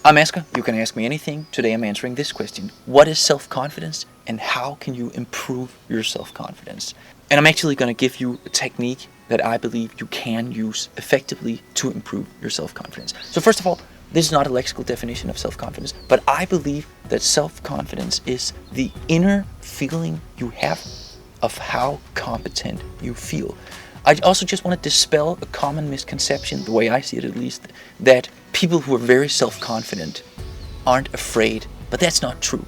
I'm Asger. You can ask me anything. Today I'm answering this question. What is self-confidence and how can you improve your self-confidence? And I'm actually going to give you a technique that I believe you can use effectively to improve your self-confidence. So first of all, this is not a lexical definition of self-confidence, but I believe that self-confidence is the inner feeling you have of how competent you feel. I also just want to dispel a common misconception, the way I see it at least, that people who are very self-confident aren't afraid, but that's not true.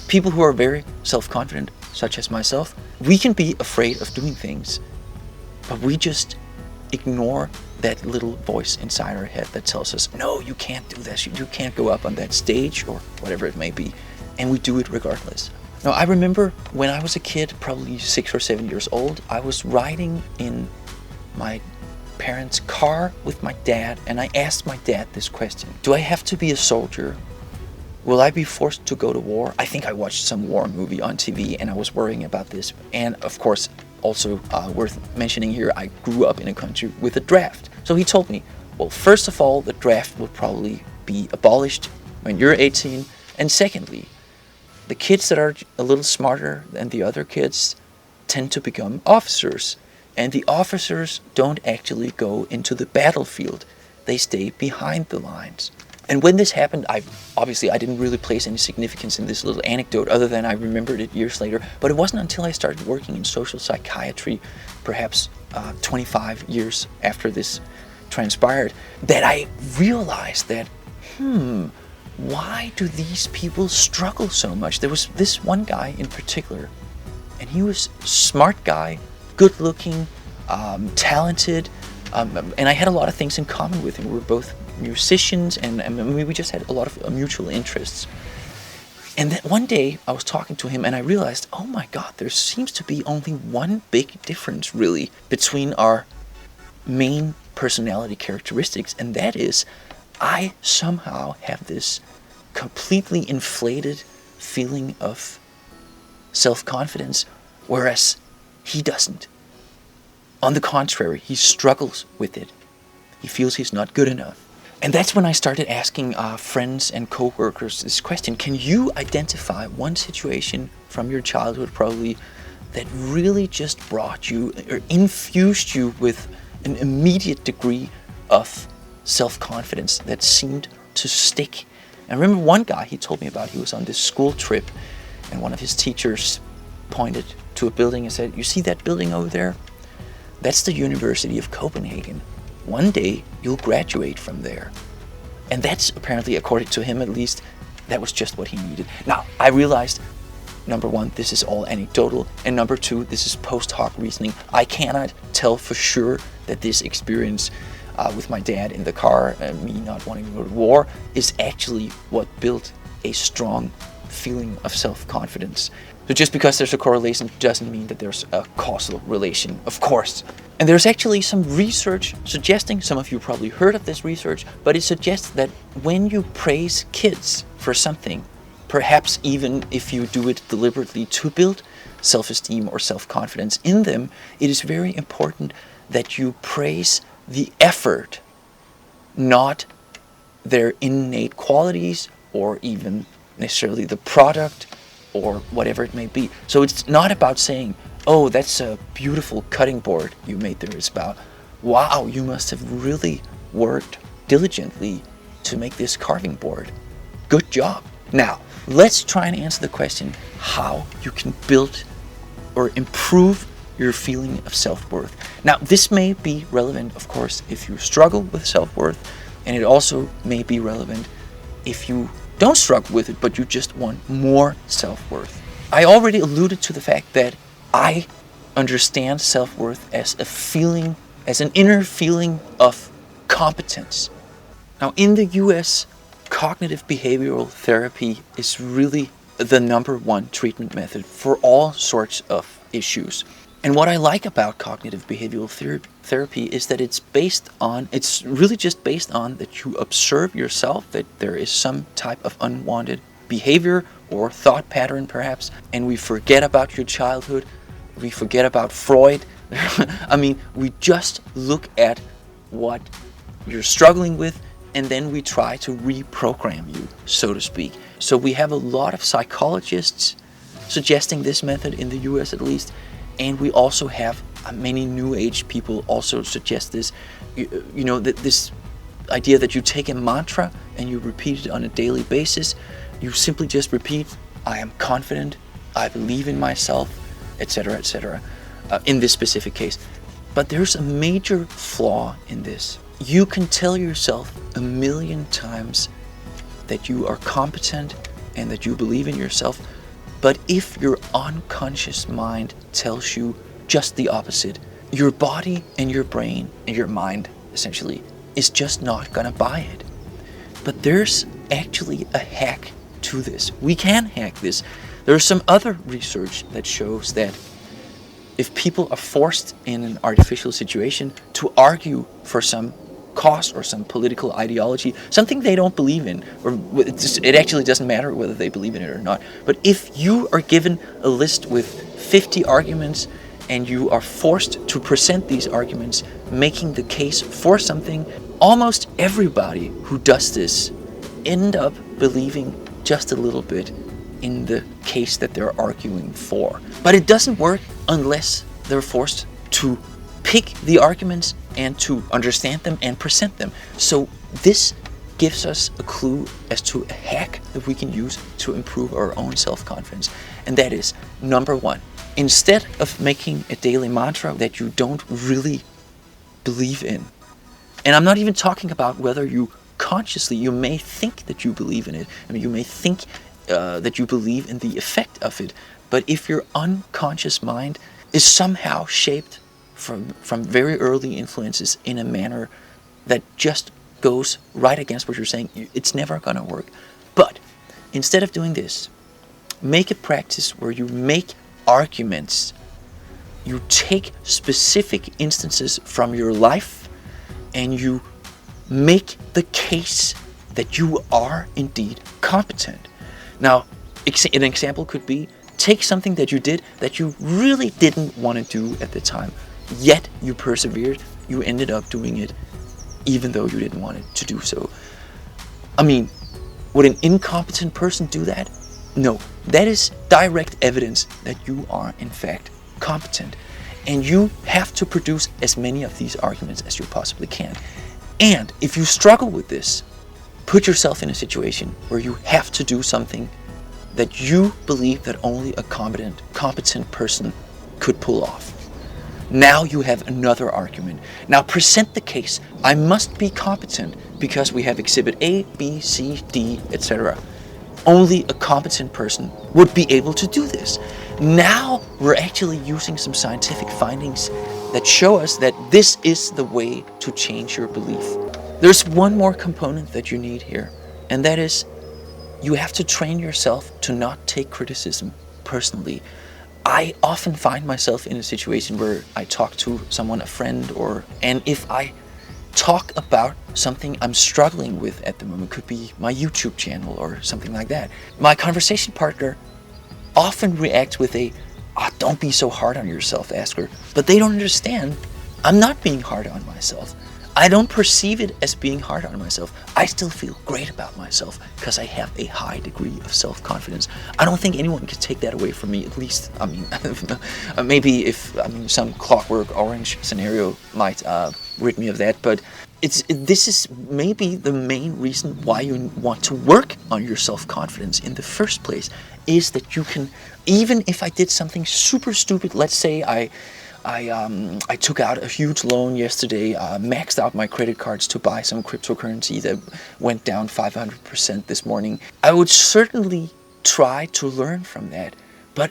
People who are very self-confident, such as myself, we can be afraid of doing things, but we just ignore that little voice inside our head that tells us, no, you can't do this, you can't go up on that stage, or whatever it may be, and we do it regardless. Now, I remember when I was a kid, probably 6 or 7 years old, I was riding in my parents' car with my dad, and I asked my dad this question. Do I have to be a soldier? Will I be forced to go to war? I think I watched some war movie on TV and I was worrying about this. And of course, also worth mentioning here, I grew up in a country with a draft. So he told me, well, first of all, the draft will probably be abolished when you're 18. And secondly, the kids that are a little smarter than the other kids tend to become officers. And the officers don't actually go into the battlefield. They stay behind the lines. And when this happened, I didn't really place any significance in this little anecdote other than I remembered it years later. But it wasn't until I started working in social psychiatry, perhaps 25 years after this transpired, that I realized that, why do these people struggle so much? There was this one guy in particular, and he was a smart guy, good looking, talented, and I had a lot of things in common with him. We were both musicians, and we just had a lot of mutual interests. And then one day I was talking to him and I realized, oh my God, there seems to be only one big difference really between our main personality characteristics, and that is I somehow have this completely inflated feeling of self-confidence, whereas he doesn't. On the contrary, he struggles with it. He feels he's not good enough. And that's when I started asking friends and co-workers this question. Can you identify one situation from your childhood probably that really just brought you or infused you with an immediate degree of self-confidence that seemed to stick? And I remember one guy he told me about, he was on this school trip and one of his teachers pointed to a building and said, you see that building over there? That's the University of Copenhagen. One day you'll graduate from there. And that's apparently, according to him at least, that was just what he needed. Now, I realized, number one, this is all anecdotal, and number two, this is post hoc reasoning. I cannot tell for sure that this experience with my dad in the car and me not wanting to go to war is actually what built a strong feeling of self-confidence. So just because there's a correlation doesn't mean that there's a causal relation, of course. And there's actually some research suggesting, some of you probably heard of this research, but it suggests that when you praise kids for something, perhaps even if you do it deliberately to build self-esteem or self-confidence in them, it is very important that you praise the effort, not their innate qualities or even necessarily the product or whatever it may be. So it's not about saying, oh, that's a beautiful cutting board you made there. It's about, wow, you must have really worked diligently to make this carving board. Good job. Now, let's try and answer the question how you can build or improve your feeling of self-worth. Now, this may be relevant, of course, if you struggle with self-worth, and it also may be relevant if you don't struggle with it, but you just want more self-worth. I already alluded to the fact that I understand self-worth as a feeling, as an inner feeling of competence. Now, in the US, cognitive behavioral therapy is really the number one treatment method for all sorts of issues. And what I like about cognitive behavioral therapy is that it's really just based on that you observe yourself, that there is some type of unwanted behavior or thought pattern perhaps, and we forget about your childhood, we forget about Freud. I mean, we just look at what you're struggling with and then we try to reprogram you, so to speak. So we have a lot of psychologists suggesting this method in the US at least, and we also have many New Age people also suggest this. You know, this idea that you take a mantra and you repeat it on a daily basis. You simply just repeat, I am confident, I believe in myself, etc., etc., in this specific case. But there's a major flaw in this. You can tell yourself 1,000,000 times that you are competent and that you believe in yourself, but if your unconscious mind tells you just the opposite, your body and your brain and your mind, essentially, is just not gonna buy it. But there's actually a hack to this. We can hack this. There's some other research that shows that if people are forced in an artificial situation to argue for some cause or some political ideology, something they don't believe in, or it actually doesn't matter whether they believe in it or not. But if you are given a list with 50 arguments and you are forced to present these arguments, making the case for something, almost everybody who does this end up believing just a little bit in the case that they're arguing for. But it doesn't work unless they're forced to pick the arguments and to understand them and present them. So this gives us a clue as to a hack that we can use to improve our own self-confidence. And that is, number one, instead of making a daily mantra that you don't really believe in, and I'm not even talking about whether you consciously, you may think that you believe in it. I mean, you may think that you believe in the effect of it, but if your unconscious mind is somehow shaped from very early influences in a manner that just goes right against what you're saying, it's never gonna work. But instead of doing this, make a practice where you make arguments. You take specific instances from your life and you make the case that you are indeed competent. Now, an example could be, take something that you did that you really didn't want to do at the time, yet you persevered, you ended up doing it even though you didn't want it to do so. I mean, would an incompetent person do that? No, that is direct evidence that you are in fact competent, and you have to produce as many of these arguments as you possibly can. And if you struggle with this, put yourself in a situation where you have to do something that you believe that only a competent person could pull off. Now you have another argument. Now present the case. I must be competent because we have exhibit A, B, C, D, etc. Only a competent person would be able to do this. Now we're actually using some scientific findings that show us that this is the way to change your belief. There's one more component that you need here, and that is you have to train yourself to not take criticism personally. I often find myself in a situation where I talk to someone, a friend, and if I talk about something I'm struggling with at the moment, could be my YouTube channel or something like that, my conversation partner often reacts with don't be so hard on yourself, Asger. But they don't understand I'm not being hard on myself. I don't perceive it as being hard on myself. I still feel great about myself because I have a high degree of self-confidence. I don't think anyone can take that away from me, at least, I mean, maybe if, some Clockwork Orange scenario might rid me of that, but this is maybe the main reason why you want to work on your self-confidence in the first place, is that you can, even if I did something super stupid, let's say I took out a huge loan yesterday, maxed out my credit cards to buy some cryptocurrency that went down 500% this morning. I would certainly try to learn from that, but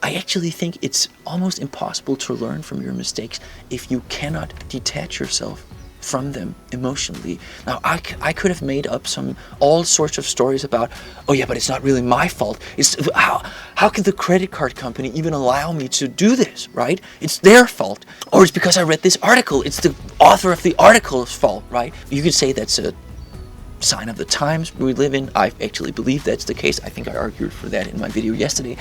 I actually think it's almost impossible to learn from your mistakes if you cannot detach yourself from them emotionally. Now, I could have made up all sorts of stories about, oh yeah, but it's not really my fault. It's how could the credit card company even allow me to do this, right? It's their fault. Or it's because I read this article. It's the author of the article's fault, right? You could say that's a sign of the times we live in. I actually believe that's the case. I think I argued for that in my video yesterday.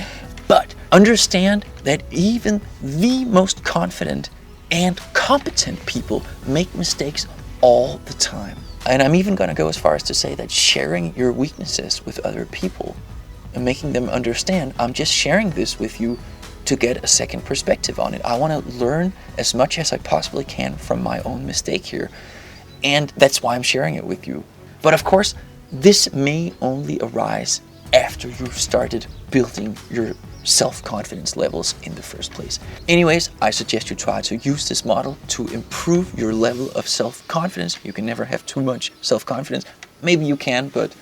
But understand that even the most confident and competent people make mistakes all the time. And I'm even going to go as far as to say that sharing your weaknesses with other people and making them understand, I'm just sharing this with you to get a second perspective on it. I want to learn as much as I possibly can from my own mistake here. And that's why I'm sharing it with you. But of course, this may only arise after you've started building your self-confidence levels in the first place. Anyways, I suggest you try to use this model to improve your level of self-confidence. You can never have too much self-confidence. Maybe you can, but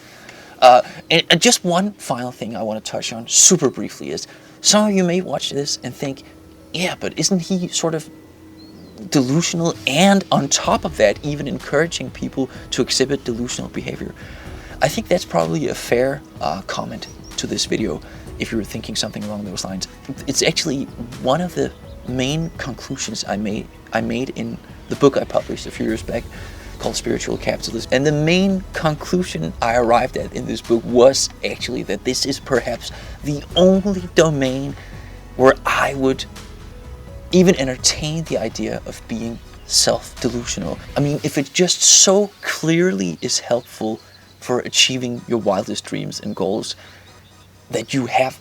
and just one final thing I want to touch on super briefly is, some of you may watch this and think, yeah, but isn't he sort of delusional, and on top of that even encouraging people to exhibit delusional behavior? I think that's probably a fair comment to this video if you were thinking something along those lines. It's actually one of the main conclusions I made in the book I published a few years back called Spiritual Capitalism. And the main conclusion I arrived at in this book was actually that this is perhaps the only domain where I would even entertain the idea of being self-delusional. I mean, if it just so clearly is helpful for achieving your wildest dreams and goals, that you have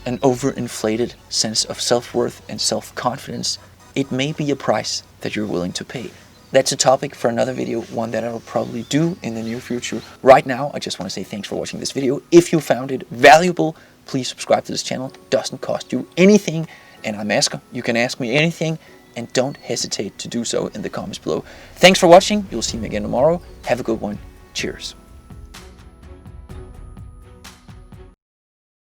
an overinflated sense of self-worth and self-confidence, it may be a price that you're willing to pay. That's a topic for another video, one that I will probably do in the near future. Right now, I just want to say thanks for watching this video. If you found it valuable, please subscribe to this channel. It doesn't cost you anything, and I'm Asger. You can ask me anything, and don't hesitate to do so in the comments below. Thanks for watching. You'll see me again tomorrow. Have a good one. Cheers.